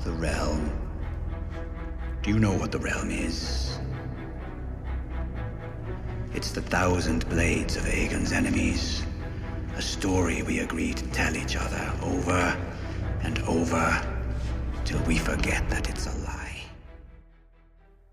The realm. Do you know what the realm is? It's the 1,000 blades of Aegon's enemies. A story we agreed to tell each other over and over till we forget that it's a lie.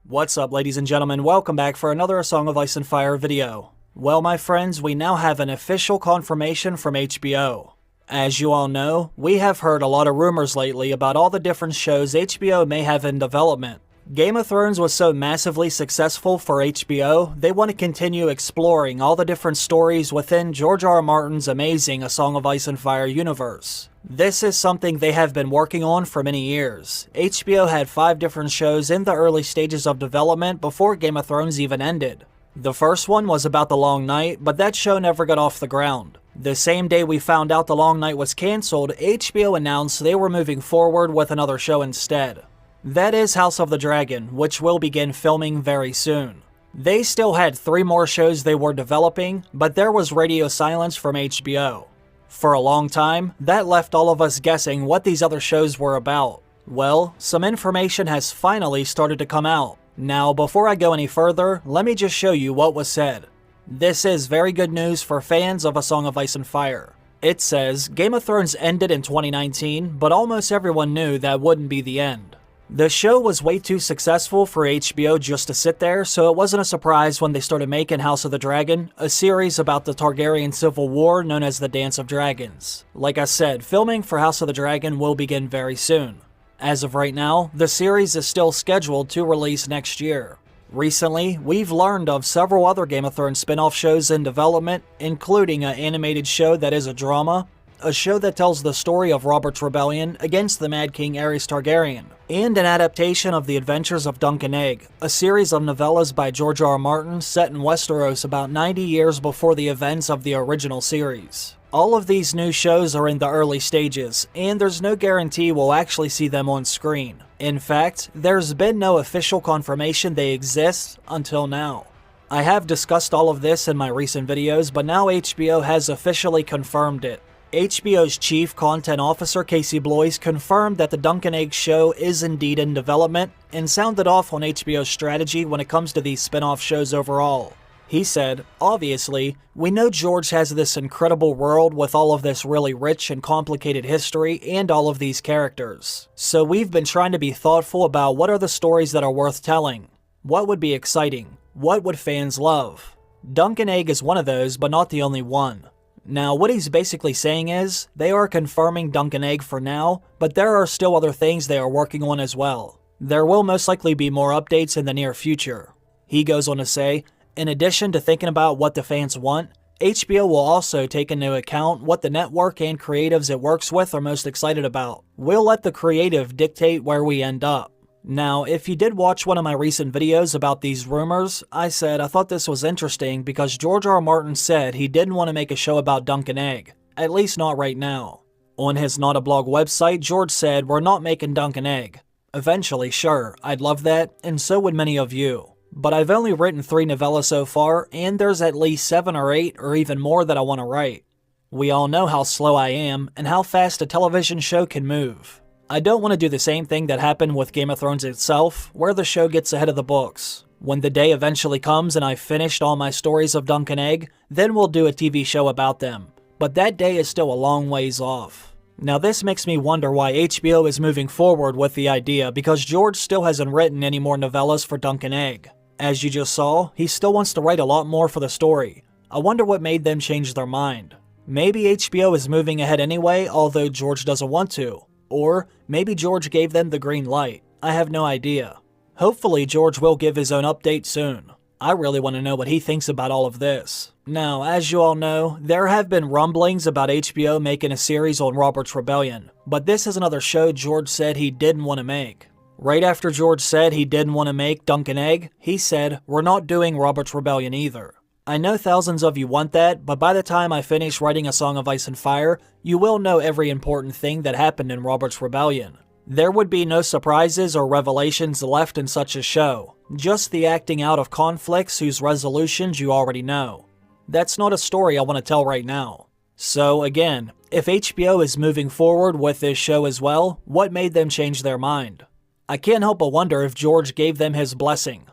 What's up, ladies and gentlemen? Welcome back for another A Song of Ice and Fire video. Well, my friends, we now have an official confirmation from HBO. As you all know, we have heard a lot of rumors lately about all the different shows HBO may have in development. Game of Thrones was so massively successful for HBO, they want to continue exploring all the different stories within George R.R. Martin's amazing A Song of Ice and Fire universe. This is something they have been working on for many years. HBO had 5 different shows in the early stages of development before Game of Thrones even ended. The first one was about The Long Night, but that show never got off the ground. The same day we found out The Long Night was cancelled, HBO announced they were moving forward with another show instead. That is House of the Dragon, which will begin filming very soon. They still had 3 more shows they were developing, but there was radio silence from HBO. For a long time, that left all of us guessing what these other shows were about. Well, some information has finally started to come out. Now, before I go any further, let me just show you what was said. This is very good news for fans of A Song of Ice and Fire. It says, Game of Thrones ended in 2019, but almost everyone knew that wouldn't be the end. The show was way too successful for HBO just to sit there, so it wasn't a surprise when they started making House of the Dragon, a series about the Targaryen Civil War known as the Dance of Dragons. Like I said, filming for House of the Dragon will begin very soon. As of right now, the series is still scheduled to release next year. Recently, we've learned of several other Game of Thrones spin-off shows in development, including an animated show that is a drama, a show that tells the story of Robert's rebellion against the Mad King Aerys Targaryen, and an adaptation of The Adventures of Dunk Egg, a series of novellas by George R.R. Martin set in Westeros about 90 years before the events of the original series. All of these new shows are in the early stages, and there's no guarantee we'll actually see them on screen. In fact, there's been no official confirmation they exist until now. I have discussed all of this in my recent videos, but now HBO has officially confirmed it. HBO's Chief Content Officer Casey Bloys confirmed that the Dunk Egg show is indeed in development and sounded off on HBO's strategy when it comes to these spin-off shows overall. He said, obviously, we know George has this incredible world with all of this really rich and complicated history and all of these characters. So we've been trying to be thoughtful about what are the stories that are worth telling. What would be exciting? What would fans love? Dunk Egg is one of those, but not the only one. Now, what he's basically saying is, they are confirming Dunk Egg for now, but there are still other things they are working on as well. There will most likely be more updates in the near future. He goes on to say, in addition to thinking about what the fans want, HBO will also take into account what the network and creatives it works with are most excited about. We'll let the creative dictate where we end up. Now, if you did watch one of my recent videos about these rumors, I said I thought this was interesting because George R.R. Martin said he didn't want to make a show about Dunk Egg, at least not right now. On his Not a Blog website, George said, we're not making Dunk Egg. Eventually, sure, I'd love that, and so would many of you. But I've only written 3 novellas so far, and there's at least 7 or 8 or even more that I want to write. We all know how slow I am, and how fast a television show can move. I don't want to do the same thing that happened with Game of Thrones itself, where the show gets ahead of the books. When the day eventually comes and I've finished all my stories of Dunk Egg, then we'll do a TV show about them. But that day is still a long ways off. Now this makes me wonder why HBO is moving forward with the idea, because George still hasn't written any more novellas for Dunk Egg. As you just saw, he still wants to write a lot more for the story. I wonder what made them change their mind. Maybe HBO is moving ahead anyway, although George doesn't want to. Or maybe George gave them the green light. I have no idea. Hopefully George will give his own update soon. I really want to know what he thinks about all of this. Now, as you all know, there have been rumblings about HBO making a series on Robert's Rebellion, but this is another show George said he didn't want to make. Right after George said he didn't want to make Dunk Egg, he said, we're not doing Robert's Rebellion either. I know thousands of you want that, but by the time I finish writing A Song of Ice and Fire, you will know every important thing that happened in Robert's Rebellion. There would be no surprises or revelations left in such a show, just the acting out of conflicts whose resolutions you already know. That's not a story I want to tell right now. So again, if HBO is moving forward with this show as well, what made them change their mind? I can't help but wonder if George gave them his blessing.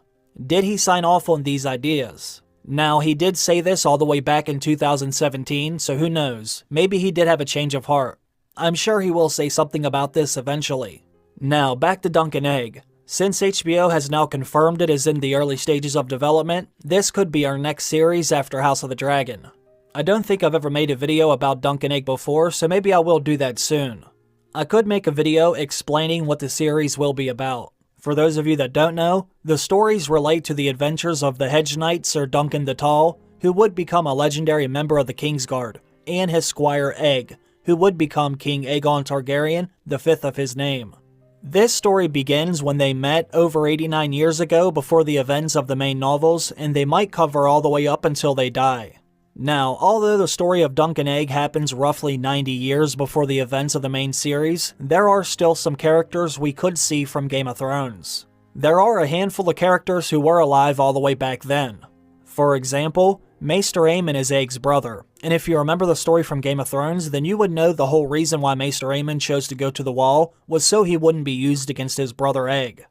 Did he sign off on these ideas? Now, he did say this all the way back in 2017, so who knows, maybe he did have a change of heart. I'm sure he will say something about this eventually. Now, back to Dunk Egg. Since HBO has now confirmed it is in the early stages of development, this could be our next series after House of the Dragon. I don't think I've ever made a video about Dunk Egg before, so maybe I will do that soon. I could make a video explaining what the series will be about. For those of you that don't know, the stories relate to the adventures of the Hedge Knight Sir Duncan the Tall, who would become a legendary member of the Kingsguard, and his squire Egg, who would become King Aegon Targaryen, the fifth of his name. This story begins when they met over 89 years ago before the events of the main novels, and they might cover all the way up until they die. Now, although the story of Dunk Egg happens roughly 90 years before the events of the main series, there are still some characters we could see from Game of Thrones. There are a handful of characters who were alive all the way back then. For example, Maester Aemon is Egg's brother, and if you remember the story from Game of Thrones, then you would know the whole reason why Maester Aemon chose to go to the Wall was so he wouldn't be used against his brother Egg.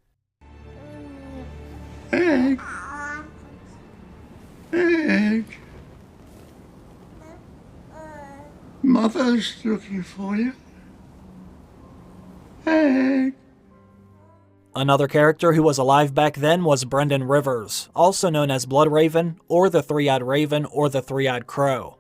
Egg. Egg. Mother's looking for you. Egg. Another character who was alive back then was Brynden Rivers, also known as Bloodraven, or the Three-Eyed Raven, or the Three-Eyed Crow.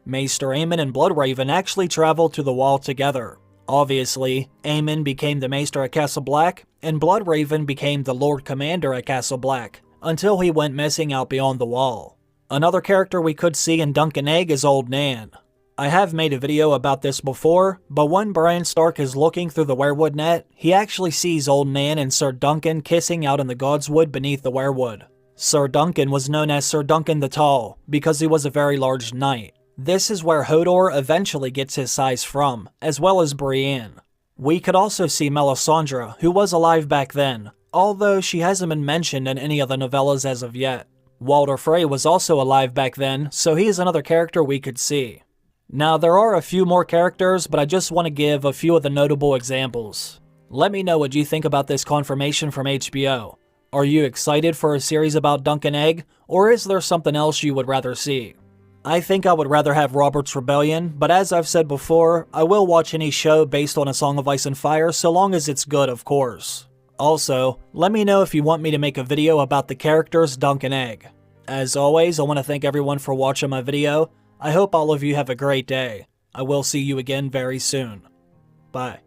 Maester Aemon and Bloodraven actually traveled to the Wall together. Obviously, Aemon became the Maester at Castle Black, and Bloodraven became the Lord Commander at Castle Black, until he went missing out beyond the Wall. Another character we could see in Dunk Egg is Old Nan. I have made a video about this before, but when Bran Stark is looking through the weirwood net, he actually sees Old Nan and Sir Duncan kissing out in the Godswood beneath the weirwood. Sir Duncan was known as Sir Duncan the Tall, because he was a very large knight. This is where Hodor eventually gets his size from, as well as Brienne. We could also see Melisandre, who was alive back then, although she hasn't been mentioned in any of the novellas as of yet. Walder Frey was also alive back then, so he is another character we could see. Now, there are a few more characters, but I just want to give a few of the notable examples. Let me know what you think about this confirmation from HBO. Are you excited for a series about Dunk Egg, or is there something else you would rather see? I think I would rather have Robert's Rebellion, but as I've said before, I will watch any show based on A Song of Ice and Fire so long as it's good, of course. Also, let me know if you want me to make a video about the characters Dunk Egg. As always, I want to thank everyone for watching my video. I hope all of you have a great day. I will see you again very soon. Bye.